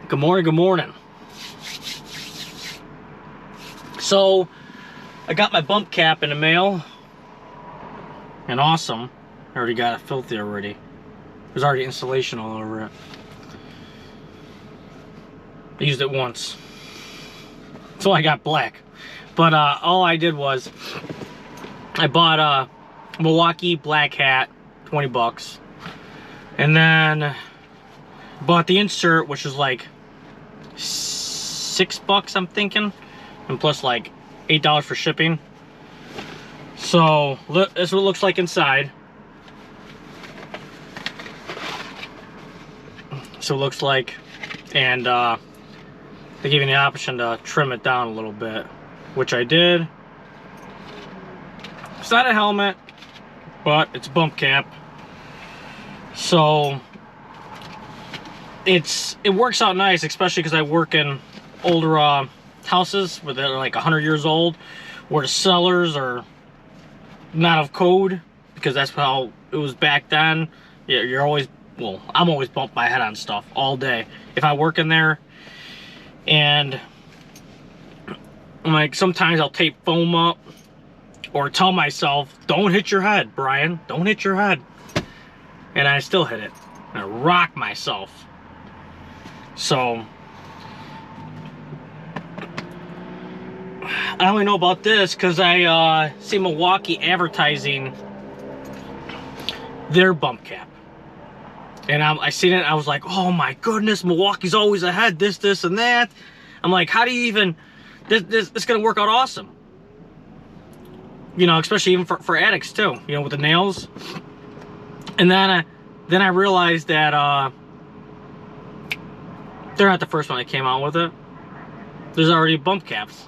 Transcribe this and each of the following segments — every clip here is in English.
Good morning, good morning. So, I got my bump cap in the mail. And awesome. I already got it filthy already. There's already insulation all over it. I used it once. So I got black. But all I did was, I bought a Milwaukee black hat, 20 bucks. And then bought the insert, which was like $6, I'm thinking, and plus like $8 for shipping. So this is what it looks like inside. So it looks like, and they gave me the option to trim it down a little bit, which I did. It's not a helmet, but it's a bump cap. So it works out nice, especially because I work in older houses where they're like 100 years old, where the cellars are not of code, because that's how it was back then. Yeah, you're always, well, I'm always bumping my head on stuff all day if I work in there. And I'm like, sometimes I'll tape foam up or tell myself, don't hit your head, Brian, don't hit your head. And I still hit it. I rock myself. So I only know about this because I see Milwaukee advertising their bump cap. And I seen it, I was like, oh my goodness, Milwaukee's always ahead, this, and that. I'm like, how do you even, this is gonna work out awesome. You know, especially even for addicts too, you know, with the nails. And then I realized that they're not the first one that came out with it. There's already bump caps.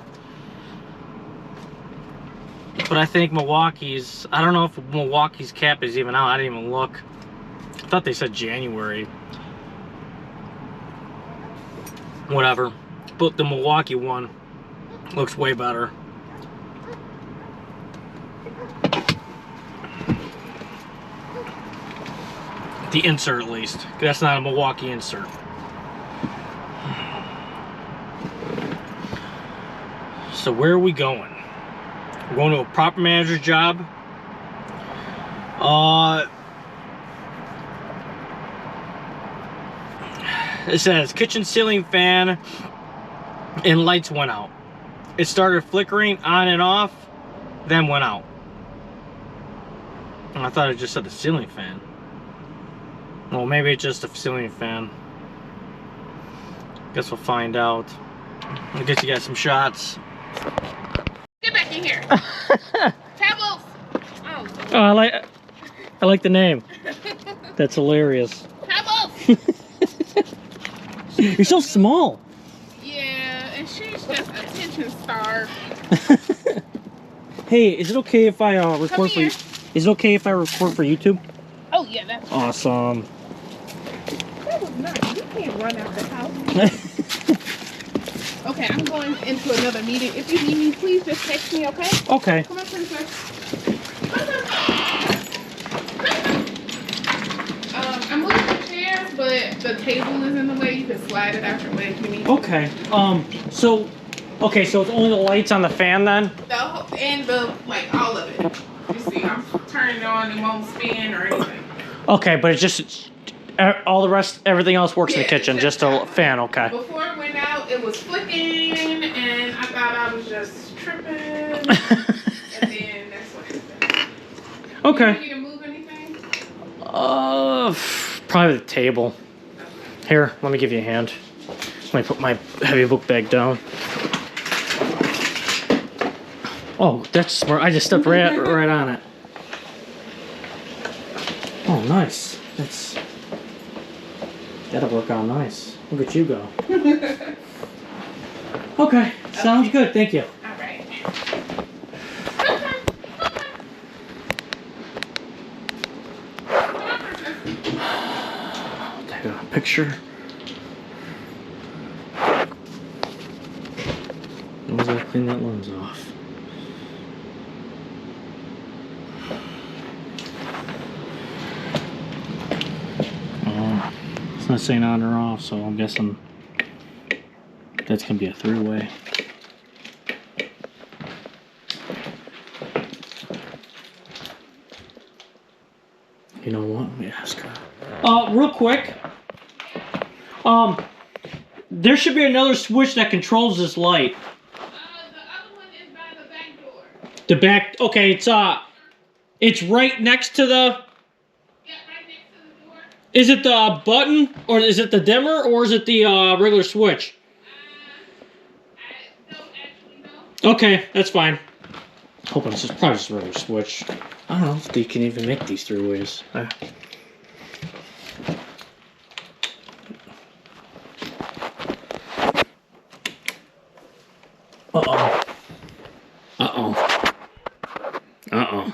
But I think Milwaukee's, I don't know if Milwaukee's cap is even out. I didn't even look. I thought they said January. Whatever. But the Milwaukee one looks way better. The insert, at least. That's not a Milwaukee insert. So where are we going? We're going to a property manager's job. It says kitchen ceiling fan and lights went out. It started flickering on and off, then went out. And I thought it just said the ceiling fan. Well, maybe it's just a ceiling fan. Guess we'll find out. I'll get you guys some shots. Get back in here. Tabbles. Oh, I like the name. That's hilarious. Tabbles. You're so small. Yeah, and she's just attention starved. Hey, is it okay if I record for you? Is it okay if I record for YouTube? Oh yeah, that's awesome. That was nice. You can't run out the house. Okay, I'm going into another meeting. If you need me, please just text me, okay? Okay. Come on, princess. I'm moving the chairs, but the table is in the way. You can slide it out your way if you need to. Okay. So it's only the lights on the fan then? And like all of it. You see, I'm turning it on, it won't spin or anything. Okay, but it's just all the rest, everything else works in the kitchen, just a fan. Okay. Before it went out, it was flicking, and I thought I was just tripping. And then that's what happened. Okay. You need to move anything? Probably the table. Here, let me give you a hand. Let me put my heavy book bag down. Oh, that's smart. I just stepped right on it. Oh, nice. That'll work out nice. Look at you go. Okay, sounds good. Thank you. All right. Take a picture. I'm gonna clean that lens off. It's not saying on or off, so I'm guessing That's gonna be a three-way. You know what? Let me ask her. Real quick. There should be another switch that controls this light. The other one is by the back door. The back. Okay, it's right next to the. Yeah, right next to the door. Is it the button, or is it the dimmer, or is it the regular switch? I don't actually know. Okay, that's fine. Hoping it's probably just a regular switch. I don't know if they can even make these three ways. Uh-oh. Uh-oh. Uh-oh.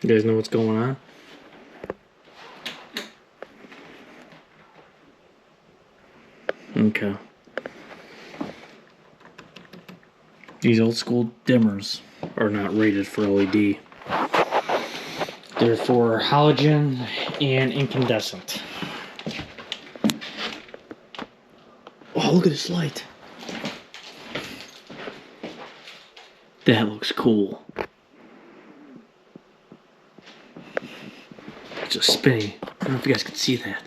You guys know what's going on? Okay. These old school dimmers are not rated for LED. They're for halogen and incandescent. Oh, look at this light. That looks cool. It's just spinning. I don't know if you guys can see that.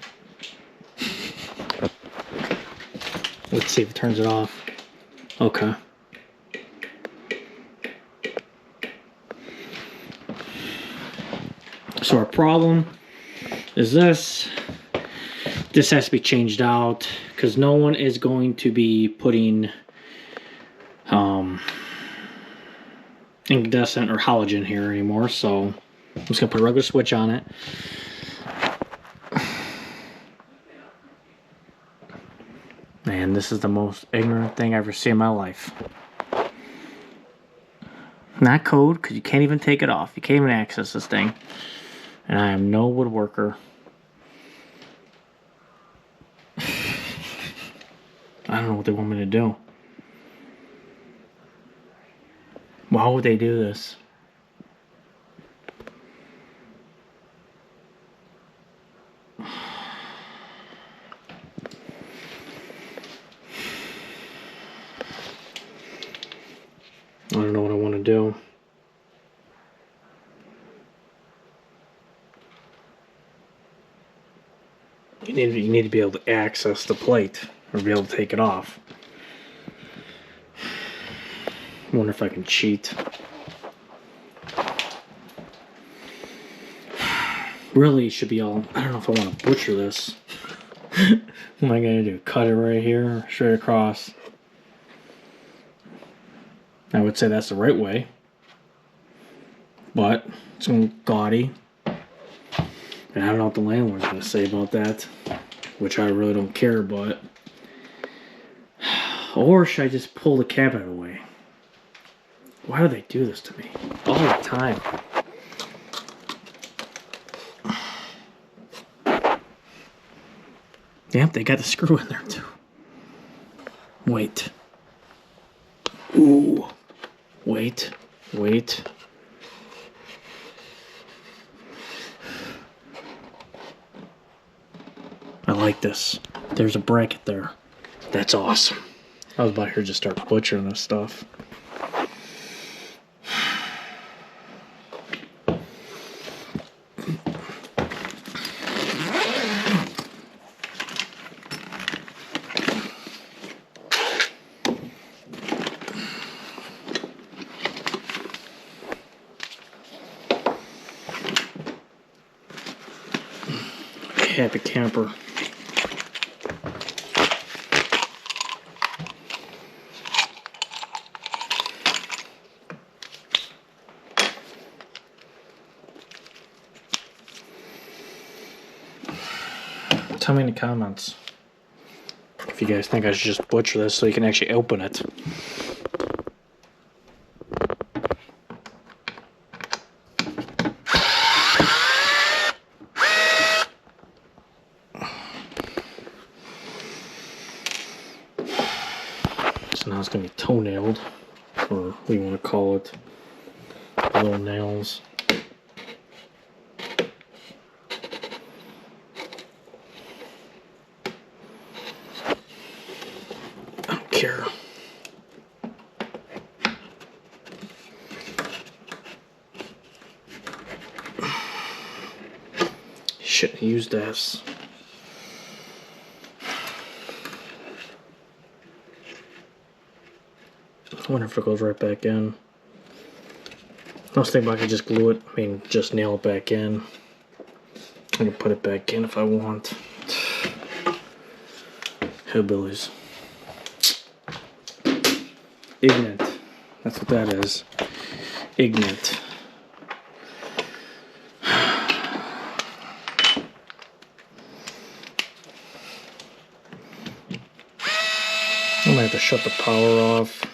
Let's see if it turns it off. Okay. So our problem is this. This has to be changed out because no one is going to be putting incandescent or halogen here anymore. So I'm just gonna put a regular switch on it. Man, this is the most ignorant thing I've ever seen in my life. Not code, because you can't even take it off. You can't even access this thing. And I am no woodworker. I don't know what they want me to do. Why would they do this? I don't know what I want to do. You need to be able to access the plate or be able to take it off. I wonder if I can cheat. Really, it should be all. I don't know if I want to butcher this. What am I going to do? Cut it right here, straight across. I would say that's the right way. But it's a little gaudy. And I don't know what the landlord's going to say about that. Which I really don't care, but... Or should I just pull the cabinet away? Why do they do this to me? All the time. Yep, they got the screw in there too. Wait. Ooh. Wait. Wait. I like this. There's a bracket there. That's awesome. I was about here to just start butchering this stuff. Happy camper. Tell me in the comments if you guys think I should just butcher this so you can actually open it. So now it's going to be toe-nailed, or what you want to call it, little nails. shouldn't have used this. I wonder if it goes right back in. I was thinking I could just glue it, I mean, just nail it back in. I can put it back in if I want. Hillbillies. Ignorant. That's what that is. Ignorant. I might have to shut the power off.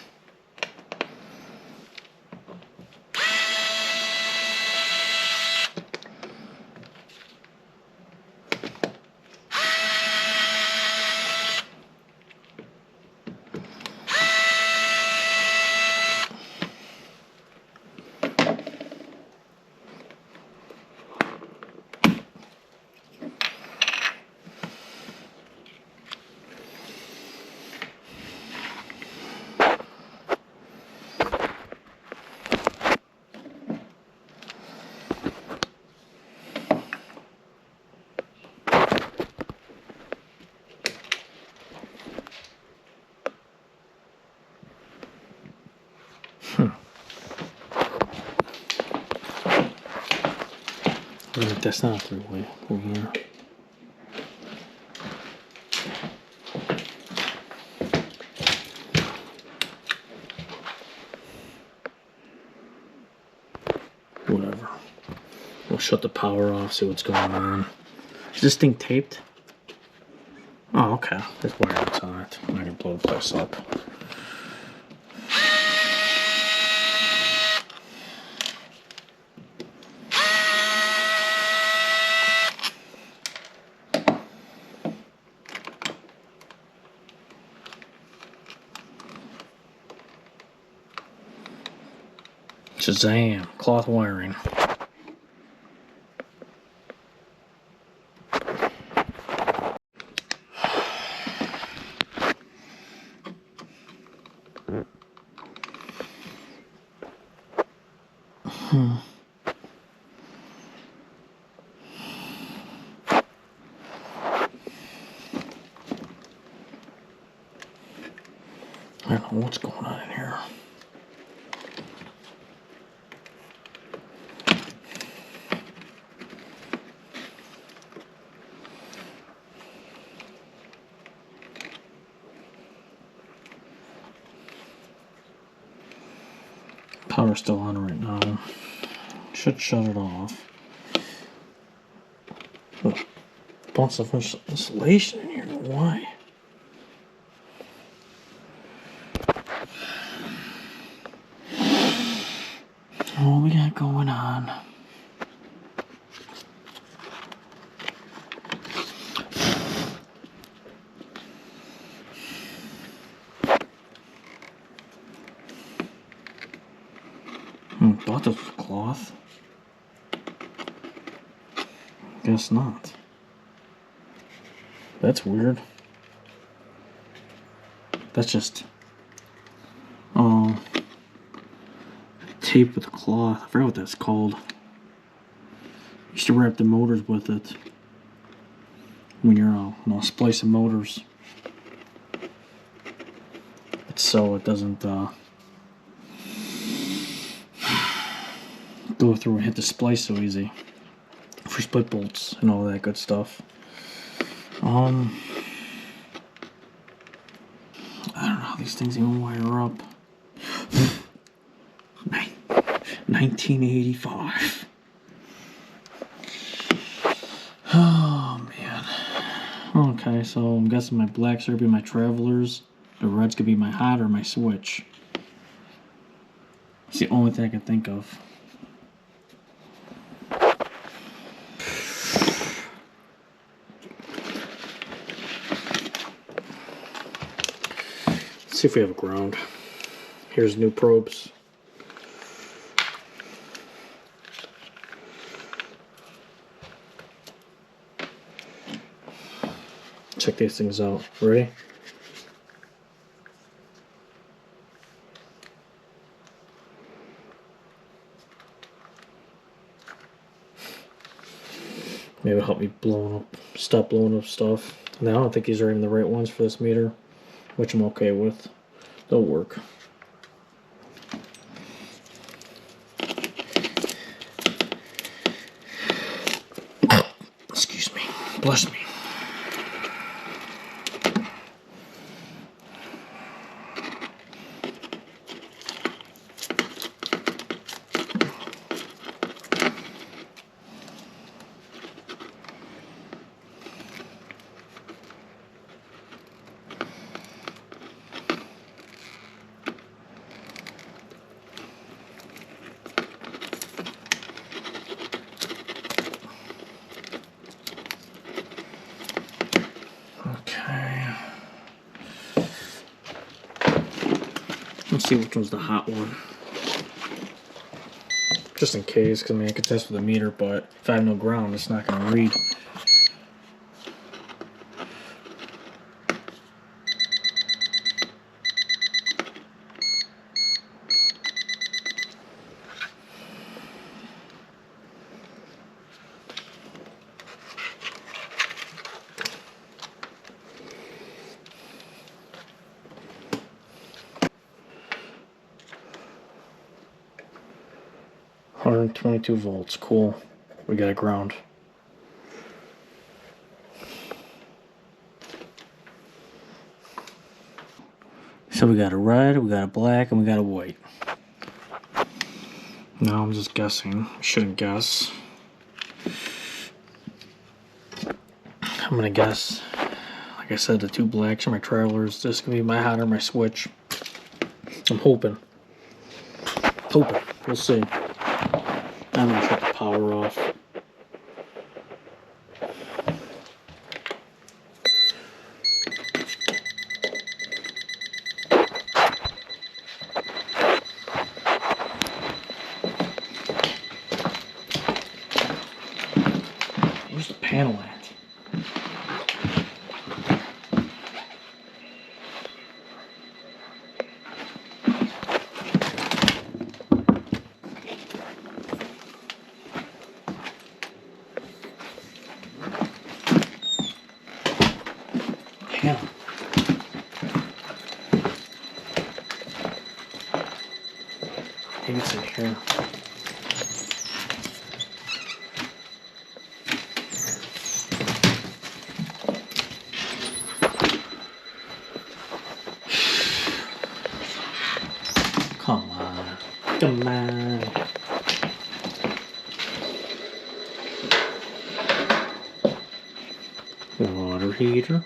That's not a three-way over here. Whatever. We'll shut the power off, see what's going on. Is this thing taped? Oh, okay. There's wire nuts on it. I'm gonna blow the place up. Shazam! Cloth wiring. I don't know what's going on in here. Power's still on right now. Should shut it off. But bunch of insulation in here. Why? What we got going on? Thought this was cloth. Guess not. That's weird. That's just tape with cloth. I forgot what that's called. Used to wrap the motors with it when you're splicing motors. It's so it doesn't go through and hit the splice so easy for split bolts and all that good stuff. I don't know how these things even wire up. 1985. Oh man. Okay, so I'm guessing my blacks are gonna be my travelers, the reds could be my hot or my switch. It's the only thing I can think of. Let's see if we have a ground. Here's new probes. Check these things out. Ready? Maybe it'll help me stop blowing up stuff. Now I don't think these are even the right ones for this meter, which I'm okay with. They'll work. Excuse me. Bless me. Okay. Let's see which one's the hot one. Just in case, because I mean I could test with a meter, but if I have no ground, it's not going to read. $122 volts, cool. We got a ground. So we got a red, we got a black, and we got a white. Now I'm just guessing. Shouldn't guess. I'm gonna guess. Like I said, the 2 blacks are my trailers. This is gonna be my hot or my switch. I'm hoping. We'll see. I'm gonna shut the power off. Where's the panel at? Panel. Maybe it's in here. Come on. Come on. Water heater.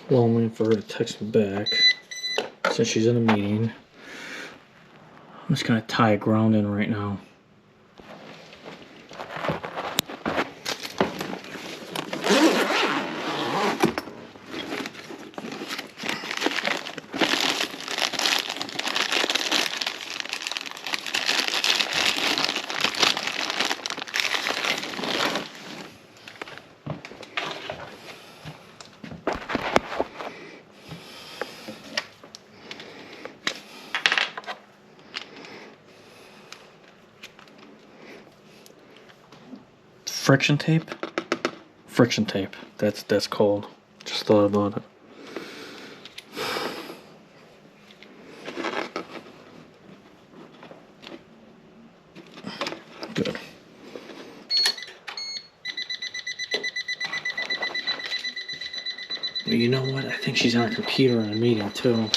Well, I'm waiting for her to text me back since she's in a meeting. I'm just gonna tie a ground in right now. Friction tape? Friction tape. That's called. Just thought about it. Good. You know what? I think she's on a computer in a meeting too.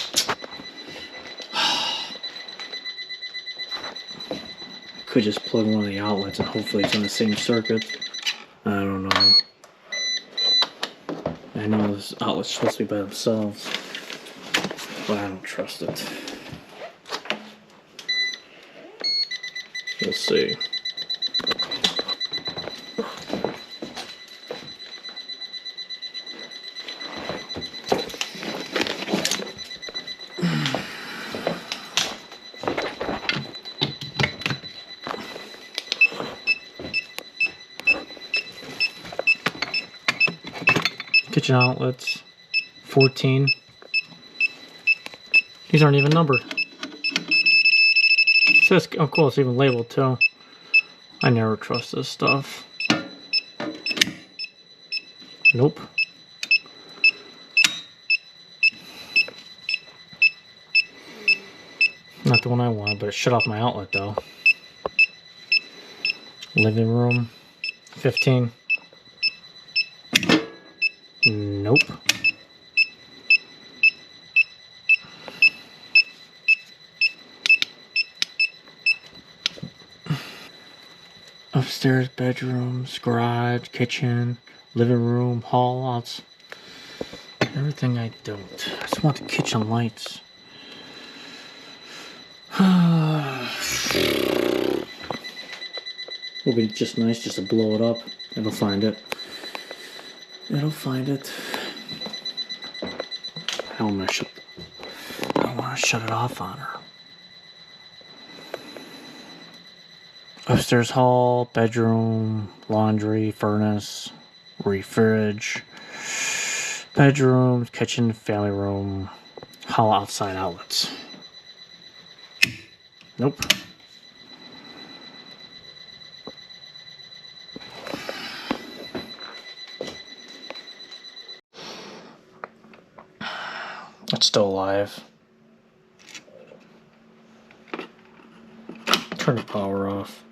Could just plug one of the outlets and hopefully it's on the same circuit. I don't know. I know this outlet's supposed to be by themselves, but I don't trust it. We'll see. Kitchen outlets, 14. These aren't even numbered. It says, oh cool, it's even labeled too. I never trust this stuff. Nope. Not the one I want, but it shut off my outlet though. Living room, 15. Nope. Upstairs bedrooms, garage, kitchen, living room, hall, outs. Everything I don't. I just want the kitchen lights. Would be just nice just to blow it up. It'll find it. It'll find it. I don't want to shut it off on her. Upstairs hall, bedroom, laundry, furnace, fridge, bedroom, kitchen, family room, hall outside outlets. Nope. It's still alive. Turn the power off.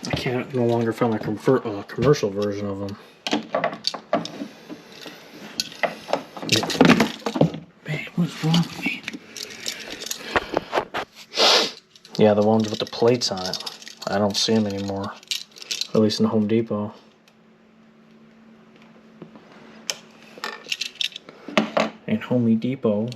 I can't no longer find my commercial version of them. Man, what's wrong with me? Yeah, the ones with the plates on it. I don't see them anymore. At least in Home Depot. In Home Depot.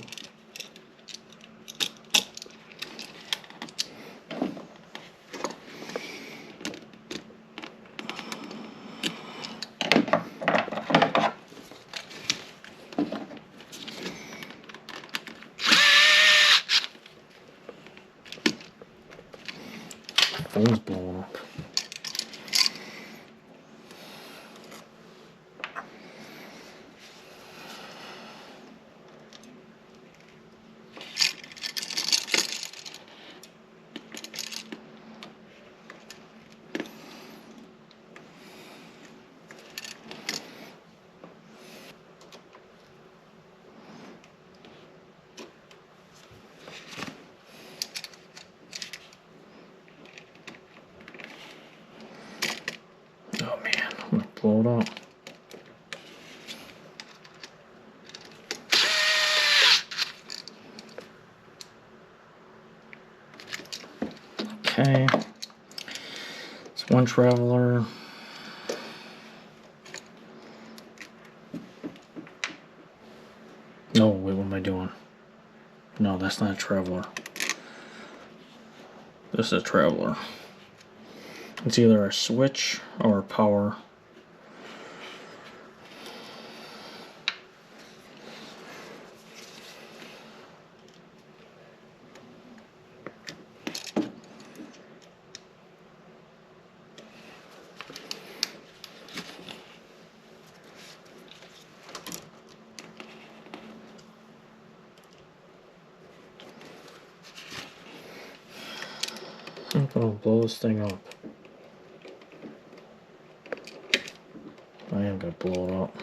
Phone's blowing up. Oh man, I'm gonna blow it up. Okay. It's one traveler. No, wait, what am I doing? No, that's not a traveler. This is a traveler. It's either a switch or a power. I'm gonna blow this thing up. I am gonna blow it up.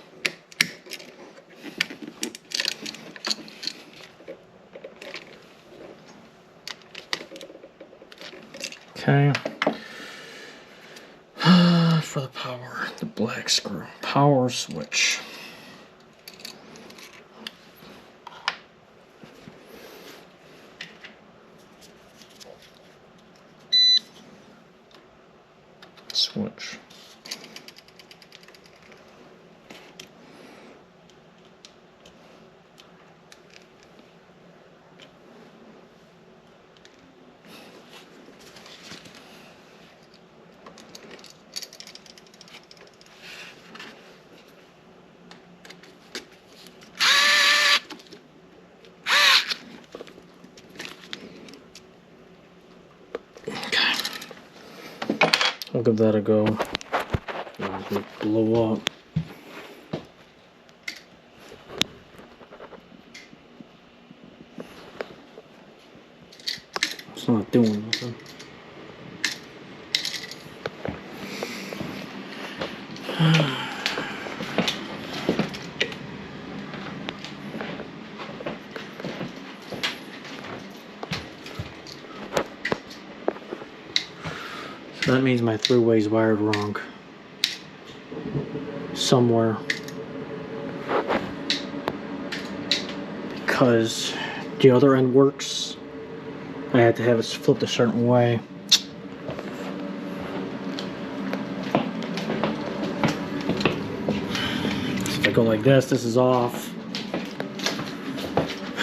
Okay. For the power, the black screw. Power switch. Switch. I'll give that a go. It'll blow up. It's not doing nothing. So that means my three-way's wired wrong. Somewhere. Because the other end works. I had to have it flipped a certain way. So if I go like this is off.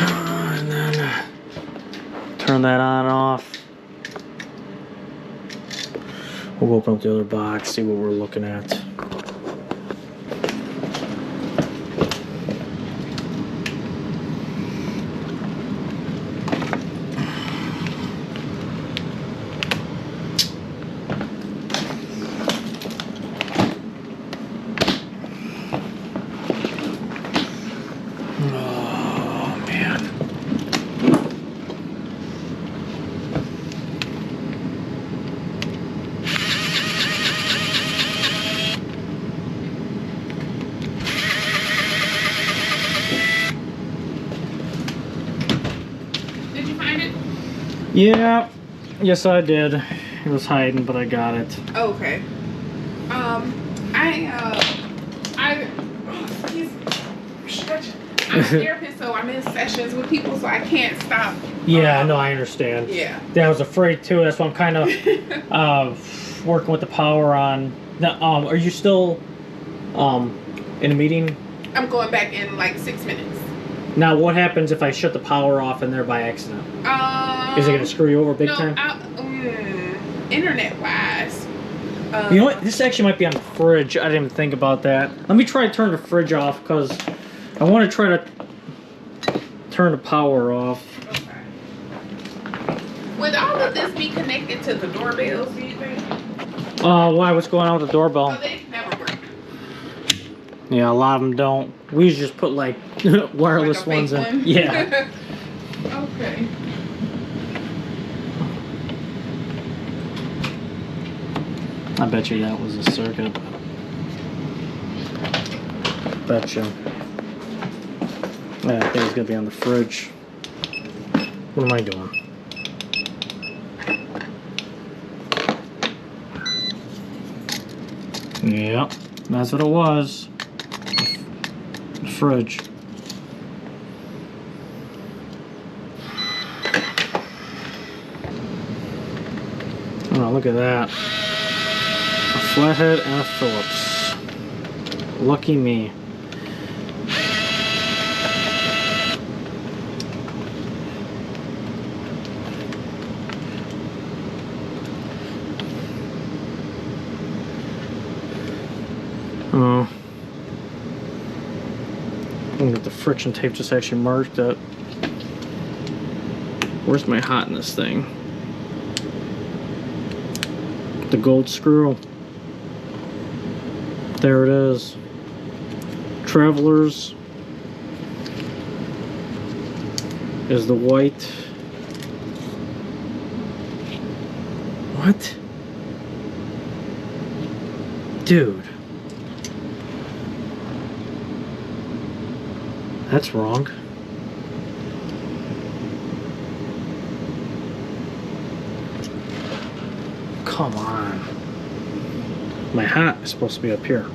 And then turn that on and off. We'll open up the other box, see what we're looking at. Oh, man. Yeah, yes I did. It was hiding, but I got it. Okay. I'm a therapist, so I'm in sessions with people, so I can't stop. Yeah, no, I understand. Yeah. I was afraid too. That's why I'm kind of working with the power on. Now, are you still in a meeting? I'm going back in like 6 minutes. Now, what happens if I shut the power off in there by accident? Is it going to screw you over big time? Internet-wise. You know what? This actually might be on the fridge. I didn't even think about that. Let me try to turn the fridge off because I want to try to turn the power off. Okay. Would all of this be connected to the doorbells, do you think? Why? What's going on with the doorbell? Oh, they never work. Yeah, a lot of them don't. We usually just put like wireless Like a ones fake in. one? Yeah. Okay. I bet you that was a circuit. Bet you. Yeah, I think it's gonna be on the fridge. What am I doing? Yep, that's what it was. The fridge. Oh, look at that. A flathead and a Phillips. Lucky me. Oh. Look at the friction tape just actually marked it. Where's my hotness thing? The gold screw. There it is. Travelers is the white. What? Dude. That's wrong. Come on. My hat is supposed to be up here.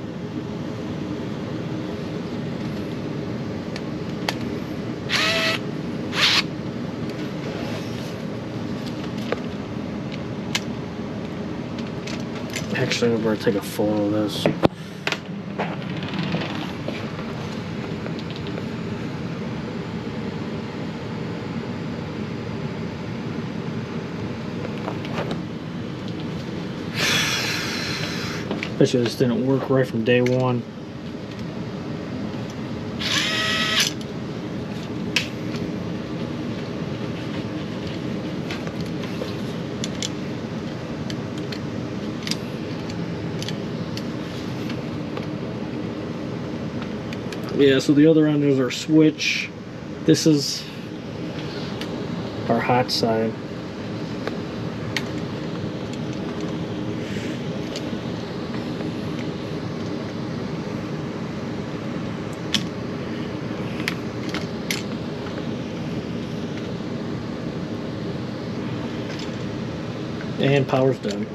Actually, I'm going to take a photo of this. Bet you this didn't work right from day one. Yeah, so the other end is our switch. This is our hot side. And power's done.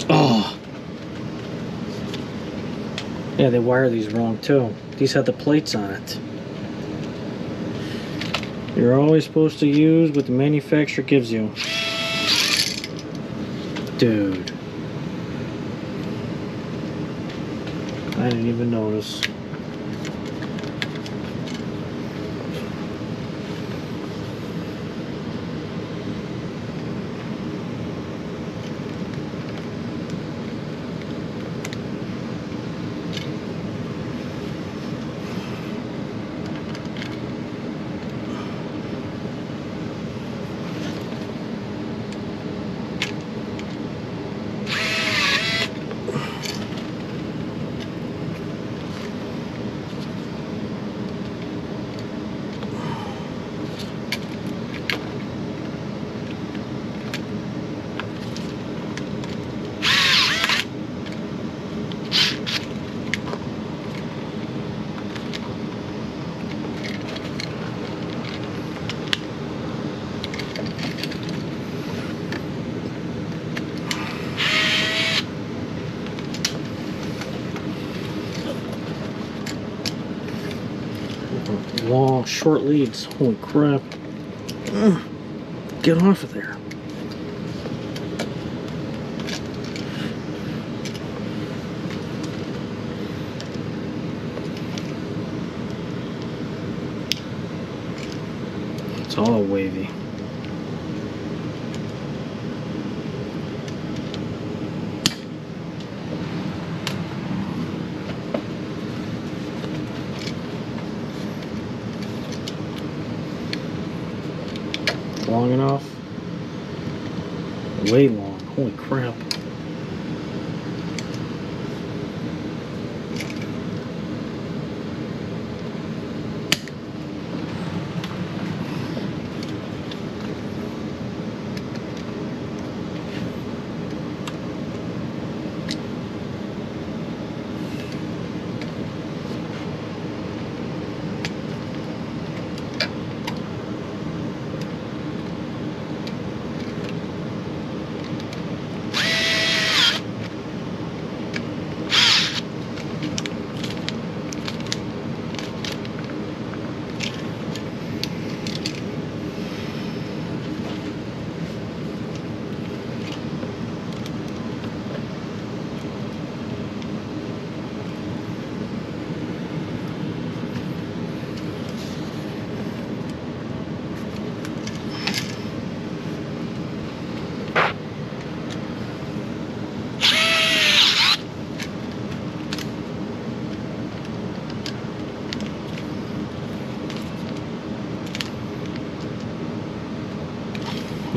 Oh. Yeah, they wire these wrong too. These have the plates on it. You're always supposed to use what the manufacturer gives you. Dude. I didn't even notice. Long, short leads. Holy crap. Get off of there. It's all wavy. Long enough? Way long. Holy crap.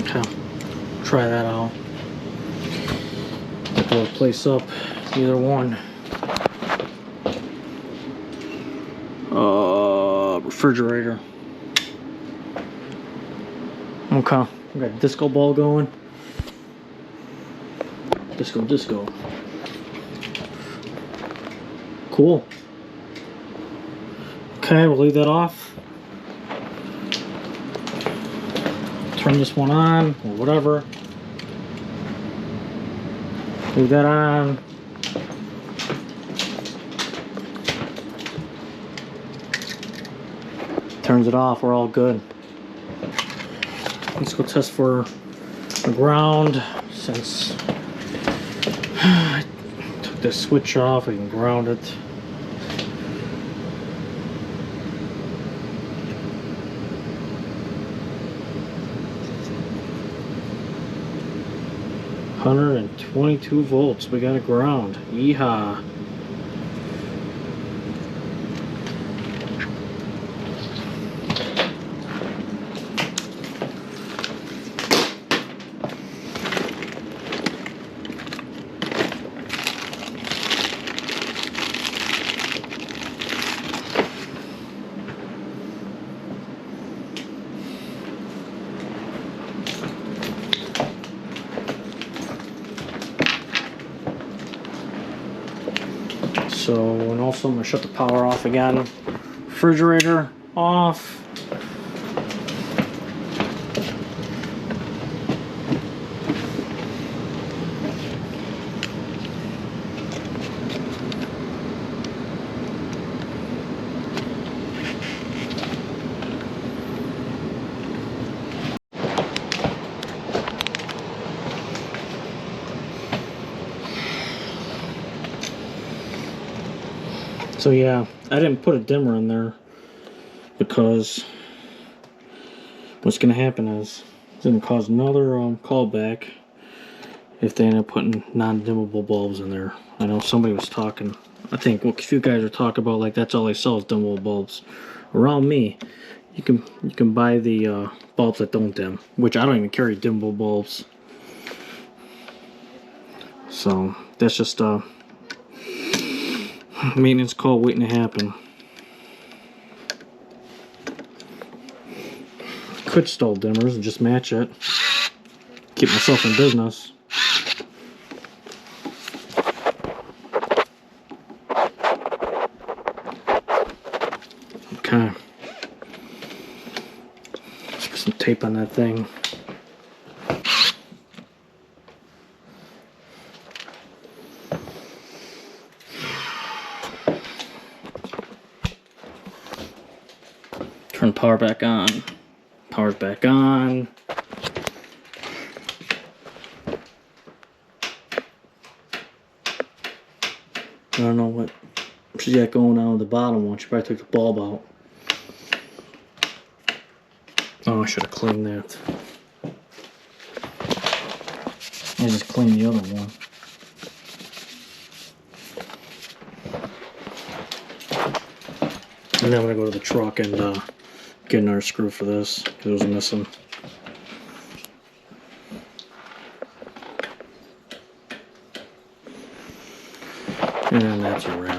Okay, try that out. I'll place up either one. Refrigerator. Okay, we got disco ball going. Disco, disco. Cool. Okay. Okay, we'll leave that off. Turn this one on, or whatever. Leave that on. Turns it off, we're all good. Let's go test for the ground. Since I took the switch off, we can ground it. $122 volts. We got a ground. Yeehaw. So, and also I'm going to shut the power off again. Refrigerator off. So yeah, I didn't put a dimmer in there because what's going to happen is it's going to cause another callback if they end up putting non-dimmable bulbs in there. I know somebody was talking, I think a few guys are talking about like that's all they sell is dimmable bulbs. Around me, you can buy the bulbs that don't dim, which I don't even carry dimmable bulbs. So that's just maintenance call waiting to happen. Could install dimmers and just match it. Keep myself in business. Okay. Let's put some tape on that thing. Turn power back on. Power's back on. I don't know what she's got going on with the bottom one. She probably took the bulb out. Oh, I should have cleaned that. I just cleaned the other one. And then I'm going to go to the truck and get another screw for this, because it was missing. And that's a wrap.